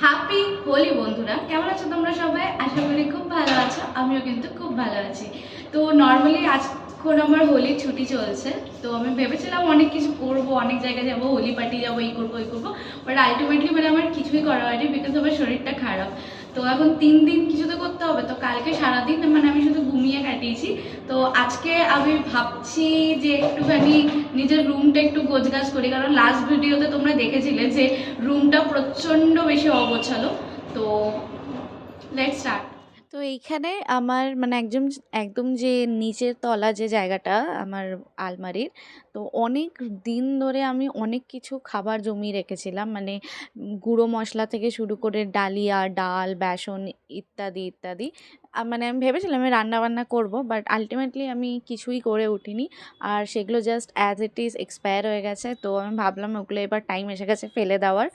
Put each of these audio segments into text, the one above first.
Happy Holi বন্ধুরা, কেমন আছো তোমরা সবাই? আশা করি খুব ভালো আছো। আমিও কিন্তু খুব ভালো আছি। তো নর্মালি আজখন আমার হোলির ছুটি চলছে, তো আমি ভেবেছিলাম অনেক কিছু করবো, অনেক জায়গায় যাবো, হোলি পার্টি যাবো, এই করবো ওই করবো, বাট আলটিমেটলি আমার কিছুই করা হয়নি বিকজ আমার শরীরটা খারাপ। তো এখন 3 দিন কিছু তো করতে হবে, তো কালকে সারাদিন আমি শুধু ঘুমিয়ে কাটিয়েছি। তো আজকে আমি ভাবছি যে একটুখানি নিজের রুমটা একটু গোছগাছ করি, কারণ লাস্ট ভিডিওতে তোমরা দেখেছিলে যে রুমটা প্রচণ্ড বেশি অগোছালো। তো লেটস স্টার্ট। তো এইখানে আমার একদম একদম যে নিচের তলা যে জায়গাটা আমার আলমারির, তো অনেক দিন ধরে আমি অনেক কিছু খাবার জমিয়ে রেখেছিলাম, গুঁড়ো মশলা থেকে শুরু করে ডালিয়া, ডাল, বেসন ইত্যাদি ইত্যাদি। আমি ভেবেছিলাম আমি রান্না বান্না করবো, বাট আলটিমেটলি আমি কিছুই করে উঠিনি। আর সেগুলো just as it is expire হয়ে গেছে, তো আমি ভাবলাম ওগুলো এবার টাইম এসে গেছে ফেলে দেওয়ার।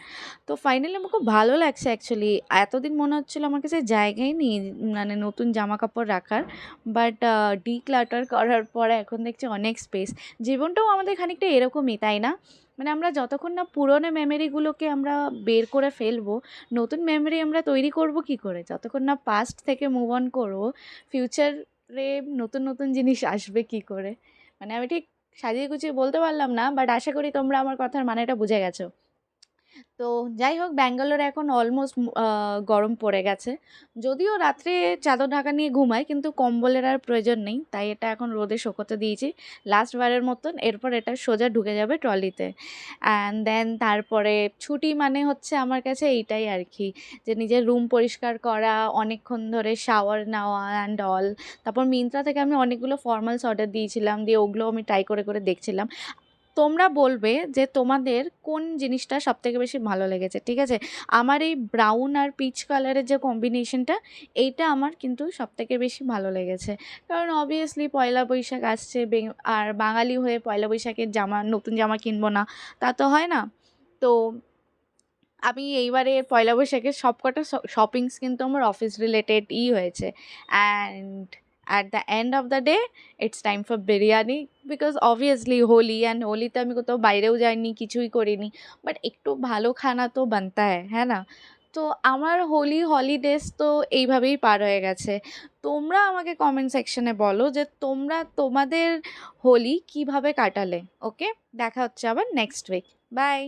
তো ফাইনালি আমার খুব ভালো লাগছে অ্যাকচুয়ালি। এতদিন মনে হচ্ছিলো আমার কাছে জায়গাই নেই নতুন জামা কাপড় রাখার, বাট ডিক্লাটার করার পরে এখন দেখছি অনেক স্পেস। জীবনটাও আমাদের খানিকটা এরকমই, তাই না? আমরা যতক্ষণ না পুরনো মেমোরিগুলোকে আমরা বের করে ফেলবো, নতুন মেমোরি আমরা তৈরি করব কি করে? যতক্ষণ না পাস্ট থেকে মুভ অন করবো, ফিউচারে নতুন নতুন জিনিস আসবে কি করে? আমি ঠিক সাজিয়ে গুছিয়ে বলতে পারলাম না, বাট আশা করি তোমরা আমার কথার মানেটা বুঝে গেছো। তো যাই হোক, ব্যাঙ্গালোরে এখন অলমোস্ট গরম পড়ে গেছে। যদিও রাত্রে চাদর ঢাকা নিয়ে ঘুমাই, কিন্তু কম্বলের আর প্রয়োজন নেই, তাই এটা এখন রোদে শুকোতে দিয়েছি লাস্টবারের মতন। এরপর এটা সোজা ঢুকে যাবে ট্রলিতে। অ্যান্ড দেন তারপরে ছুটি হচ্ছে আমার কাছে এইটাই আর কি, যে নিজের রুম পরিষ্কার করা, অনেকক্ষণ ধরে শাওয়ার নেওয়া অ্যান্ড অল। তারপর মিন্ত্রা থেকে আমি অনেকগুলো ফর্মালস অর্ডার দিয়েছিলাম, দিয়ে ওগুলো আমি ট্রাই করে করে দেখছিলাম। তোমরা বলবে যে তোমাদের কোন জিনিসটা সবথেকে বেশি ভালো লেগেছে, ঠিক আছে? আমার এই ব্রাউন আর পিচ কালারের যে কম্বিনেশনটা, এইটা আমার কিন্তু সবথেকে বেশি ভালো লেগেছে। কারণ অবভিয়াসলি পয়লা বৈশাখ আসছে, আর বাঙালি হয়ে পয়লা বৈশাখের নতুন জামা কিনবো না, তা তো হয় না। তো আমি এইবারে পয়লা বৈশাখের সবকটা শপিংস কিন্তু আমার অফিস রিলেটেডই হয়েছে। And at the end of the day it's time for biryani, because obviously Holi, and হোলিতে আমি কোথাও বাইরেও যাইনি, কিছুই করিনি, বাট একটু ভালো খানা তো বানতা হ্যাঁ না? তো আমার হোলি হলিডেজ তো এইভাবেই পার হয়ে গেছে। তোমরা আমাকে কমেন্ট সেকশনে বলো যে তোমরা তোমাদের হোলি কিভাবে কাটালে। ওকে, দেখা হচ্ছে আবার নেক্সট উইক। বাই।